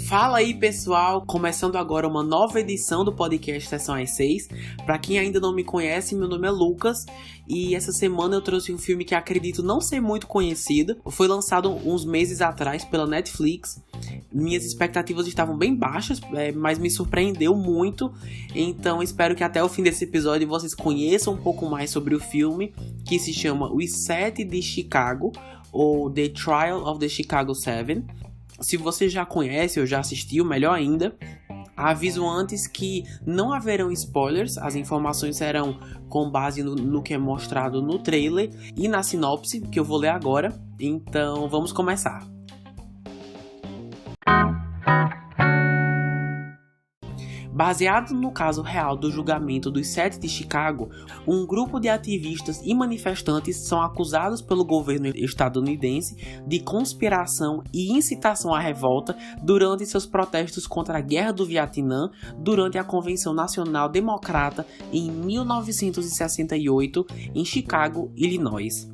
Fala aí, pessoal, começando agora uma nova edição do podcast Sessão às 6. Para quem ainda não me conhece, meu nome é Lucas e essa semana eu trouxe um filme que acredito não ser muito conhecido. Foi lançado uns meses atrás pela Netflix. Minhas expectativas estavam bem baixas, mas me surpreendeu muito. Então espero que até o fim desse episódio vocês conheçam um pouco mais sobre o filme, que se chama Os Sete de Chicago, ou The Trial of the Chicago 7. Se você já conhece ou já assistiu, melhor ainda, aviso antes que não haverão spoilers, as informações serão com base no que é mostrado no trailer e na sinopse, que eu vou ler agora. Então vamos começar. Baseado no caso real do julgamento dos 7 de Chicago, um grupo de ativistas e manifestantes são acusados pelo governo estadunidense de conspiração e incitação à revolta durante seus protestos contra a Guerra do Vietnã durante a Convenção Nacional Democrata em 1968 em Chicago, Illinois.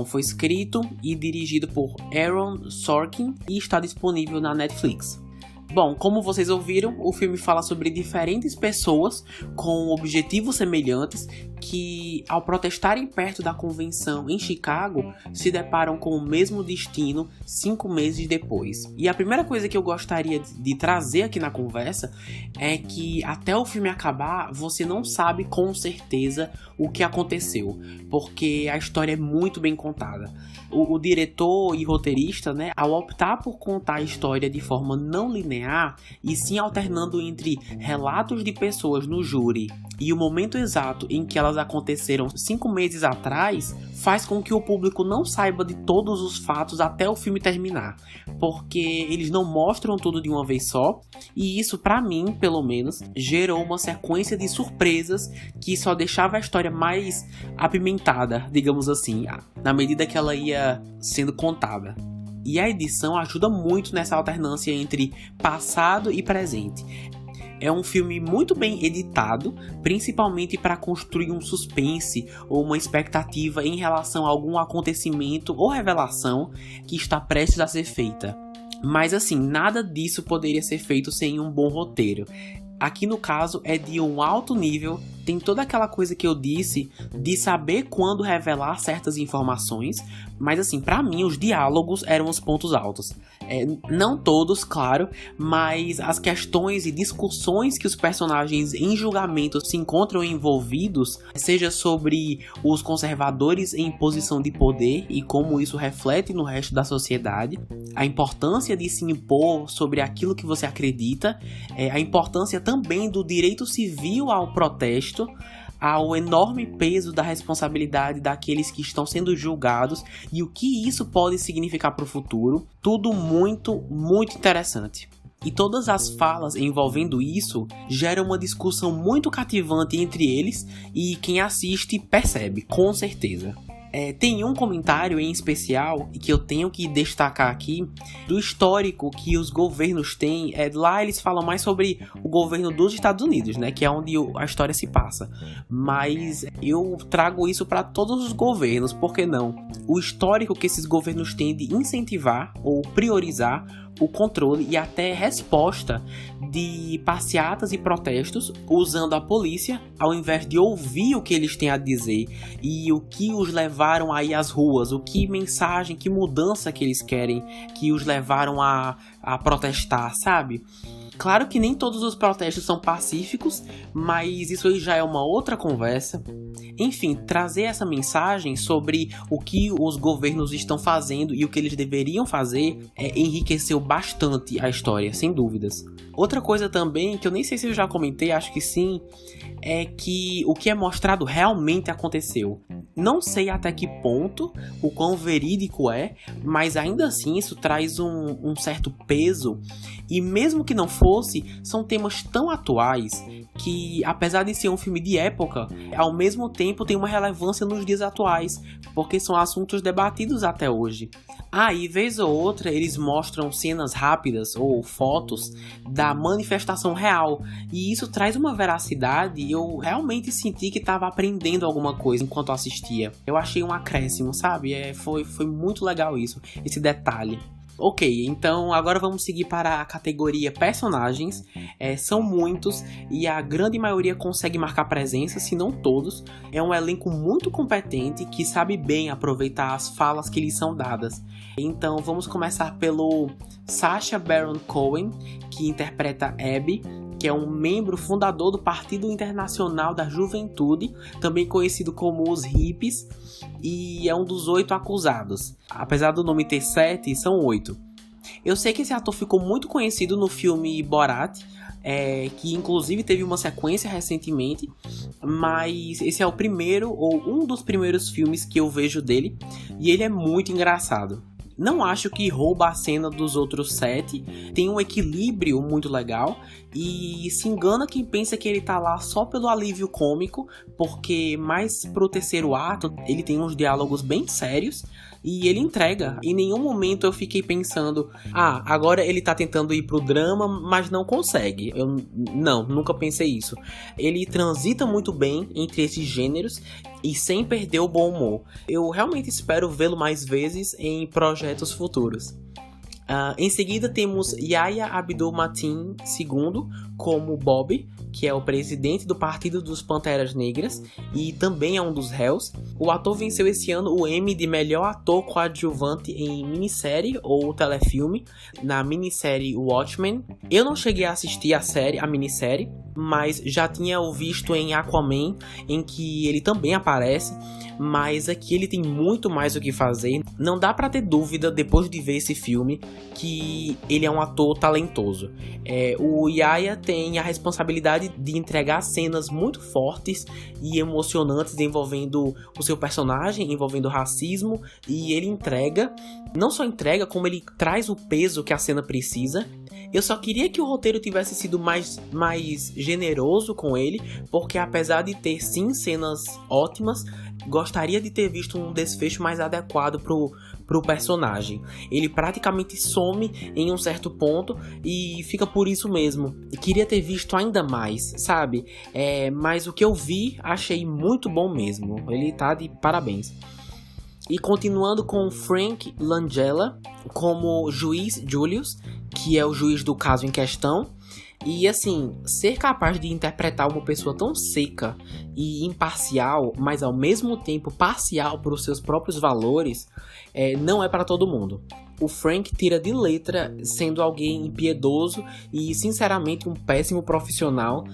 Foi escrito e dirigido por Aaron Sorkin e está disponível na Netflix. Bom, como vocês ouviram, o filme fala sobre diferentes pessoas com objetivos semelhantes que, ao protestarem perto da convenção em Chicago, se deparam com o mesmo destino 5 meses depois. E a primeira coisa que eu gostaria de trazer aqui na conversa é que até o filme acabar, você não sabe com certeza o que aconteceu, porque a história é muito bem contada. O diretor e roteirista, ao optar por contar a história de forma não linear, e sim alternando entre relatos de pessoas no júri e o momento exato em que elas aconteceram 5 meses atrás, faz com que o público não saiba de todos os fatos até o filme terminar, porque eles não mostram tudo de uma vez só, e isso, pra mim, pelo menos, gerou uma sequência de surpresas que só deixava a história mais apimentada, digamos assim, na medida que ela ia sendo contada. E a edição ajuda muito nessa alternância entre passado e presente. É um filme muito bem editado, principalmente para construir um suspense ou uma expectativa em relação a algum acontecimento ou revelação que está prestes a ser feita. Mas assim, nada disso poderia ser feito sem um bom roteiro. Aqui no caso é de um alto nível, tem toda aquela coisa que eu disse de saber quando revelar certas informações, mas assim, pra mim os diálogos eram os pontos altos. Não todos, claro, mas as questões e discussões que os personagens em julgamento se encontram envolvidos, seja sobre os conservadores em posição de poder e como isso reflete no resto da sociedade, a importância de se impor sobre aquilo que você acredita, a importância também do direito civil ao protesto, ao enorme peso da responsabilidade daqueles que estão sendo julgados e o que isso pode significar para o futuro. Tudo muito, muito interessante. E todas as falas envolvendo isso geram uma discussão muito cativante entre eles e quem assiste percebe, com certeza. Tem um comentário em especial que eu tenho que destacar aqui do histórico que os governos têm. Lá eles falam mais sobre o governo dos Estados Unidos, que é onde a história se passa. Mas eu trago isso para todos os governos, por que não? O histórico que esses governos têm de incentivar ou priorizar o controle e até resposta de passeatas e protestos usando a polícia ao invés de ouvir o que eles têm a dizer e o que os levaram a ir às ruas, o que mensagem, que mudança que eles querem que os levaram a protestar, sabe? Claro que nem todos os protestos são pacíficos, mas isso aí já é uma outra conversa. Enfim, trazer essa mensagem sobre o que os governos estão fazendo e o que eles deveriam fazer enriqueceu bastante a história, sem dúvidas. Outra coisa também, que eu nem sei se eu já comentei, acho que sim, é que o que é mostrado realmente aconteceu. Não sei até que ponto, o quão verídico é, mas ainda assim isso traz um certo peso. E mesmo que não fosse, são temas tão atuais que, apesar de ser um filme de época, ao mesmo tempo tem uma relevância nos dias atuais, porque são assuntos debatidos até hoje. E vez ou outra eles mostram cenas rápidas ou fotos da da manifestação real. E isso traz uma veracidade e eu realmente senti que estava aprendendo alguma coisa enquanto assistia. Eu achei um acréscimo, sabe? Foi muito legal isso, esse detalhe. Ok, então agora vamos seguir para a categoria personagens. São muitos e a grande maioria consegue marcar presença, se não todos. É um elenco muito competente que sabe bem aproveitar as falas que lhes são dadas. Então vamos começar pelo Sacha Baron Cohen, que interpreta Abby, que é um membro fundador do Partido Internacional da Juventude, também conhecido como os Hippies, e é um dos 8 acusados. Apesar do nome ter 7, são 8. Eu sei que esse ator ficou muito conhecido no filme Borat, que inclusive teve uma sequência recentemente, mas esse é o primeiro, ou um dos primeiros filmes que eu vejo dele, e ele é muito engraçado. Não acho que rouba a cena dos outros 7, tem um equilíbrio muito legal e se engana quem pensa que ele tá lá só pelo alívio cômico, porque mais pro terceiro ato ele tem uns diálogos bem sérios e ele entrega. Em nenhum momento eu fiquei pensando, agora ele tá tentando ir pro drama, mas não consegue. Nunca pensei isso. Ele transita muito bem entre esses gêneros e sem perder o bom humor. Eu realmente espero vê-lo mais vezes em projetos futuros. Em seguida temos Yahya Abdul-Mateen II como Bob, que é o presidente do Partido dos Panteras Negras e também é um dos réus. O ator venceu esse ano o Emmy de melhor ator coadjuvante em minissérie ou telefilme, na minissérie Watchmen. Eu não cheguei a assistir a minissérie, mas já tinha o visto em Aquaman, em que ele também aparece, mas aqui ele tem muito mais o que fazer. Não dá pra ter dúvida, depois de ver esse filme, que ele é um ator talentoso. O Yahya tem a responsabilidade de entregar cenas muito fortes e emocionantes envolvendo o seu personagem, envolvendo racismo, e ele entrega, não só entrega, como ele traz o peso que a cena precisa. Eu só queria que o roteiro tivesse sido mais generoso com ele, porque apesar de ter sim cenas ótimas, gostaria de ter visto um desfecho mais adequado pro personagem. Ele praticamente some em um certo ponto e fica por isso mesmo. Queria ter visto ainda mais, sabe? Mas o que eu vi, achei muito bom mesmo. Ele tá de parabéns. E continuando com Frank Langella como juiz Julius, que é o juiz do caso em questão. E assim, ser capaz de interpretar uma pessoa tão seca e imparcial, mas ao mesmo tempo parcial para os seus próprios valores, não é para todo mundo. O Frank tira de letra, sendo alguém impiedoso e sinceramente um péssimo profissional.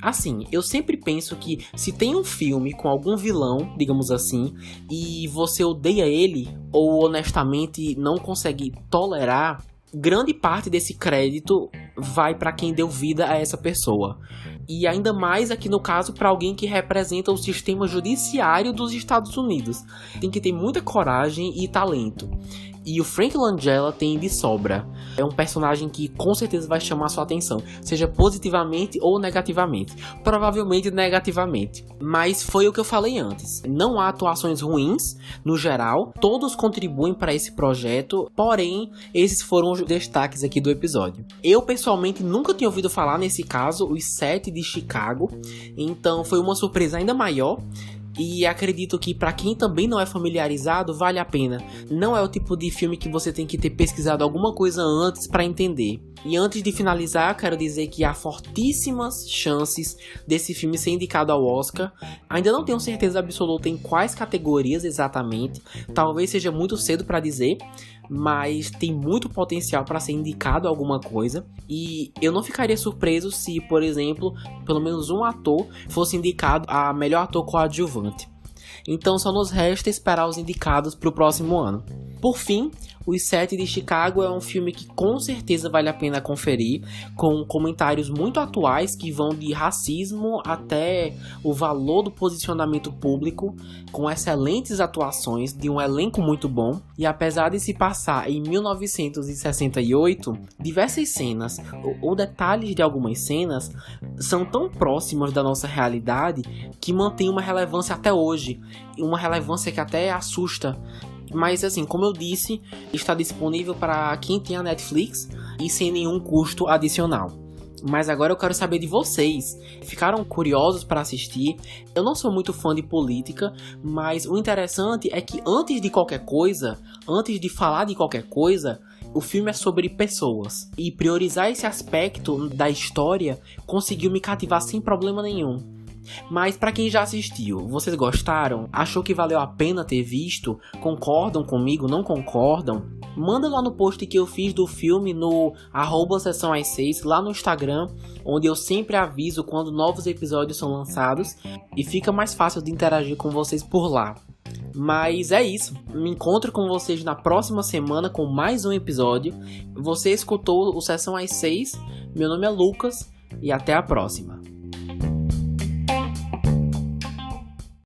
Assim, eu sempre penso que se tem um filme com algum vilão, digamos assim, e você odeia ele, ou honestamente não consegue tolerar, grande parte desse crédito vai para quem deu vida a essa pessoa. E ainda mais aqui no caso para alguém que representa o sistema judiciário dos Estados Unidos. Tem que ter muita coragem e talento. E o Frank Langella tem de sobra. É um personagem que com certeza vai chamar sua atenção, seja positivamente ou negativamente. Provavelmente negativamente. Mas foi o que eu falei antes. Não há atuações ruins, no geral. Todos contribuem para esse projeto. Porém, esses foram os destaques aqui do episódio. Eu, pessoalmente, nunca tinha ouvido falar nesse caso, os 7 de Chicago. Então, foi uma surpresa ainda maior. E acredito que para quem também não é familiarizado, vale a pena. Não é o tipo de filme que você tem que ter pesquisado alguma coisa antes para entender. E antes de finalizar, quero dizer que há fortíssimas chances desse filme ser indicado ao Oscar. Ainda não tenho certeza absoluta em quais categorias exatamente. Talvez seja muito cedo para dizer, mas tem muito potencial para ser indicado a alguma coisa. E eu não ficaria surpreso se, por exemplo, pelo menos um ator fosse indicado a melhor ator coadjuvante. Então só nos resta esperar os indicados para o próximo ano. Por fim, Os 7 de Chicago é um filme que com certeza vale a pena conferir, com comentários muito atuais que vão de racismo até o valor do posicionamento público, com excelentes atuações de um elenco muito bom. E apesar de se passar em 1968, diversas cenas ou detalhes de algumas cenas são tão próximos da nossa realidade que mantém uma relevância até hoje, uma relevância que até assusta. Mas assim, como eu disse, está disponível para quem tem a Netflix e sem nenhum custo adicional. Mas agora eu quero saber de vocês. Ficaram curiosos para assistir? Eu não sou muito fã de política, mas o interessante é que antes de qualquer coisa, antes de falar de qualquer coisa, o filme é sobre pessoas. E priorizar esse aspecto da história conseguiu me cativar sem problema nenhum. Mas pra quem já assistiu, vocês gostaram? Achou que valeu a pena ter visto? Concordam comigo? Não concordam? Manda lá no post que eu fiz do filme no @sessãoas6 lá no Instagram, onde eu sempre aviso quando novos episódios são lançados e fica mais fácil de interagir com vocês por lá. Mas é isso, me encontro com vocês na próxima semana com mais um episódio. Você escutou o Sessão às 6, meu nome é Lucas e até a próxima.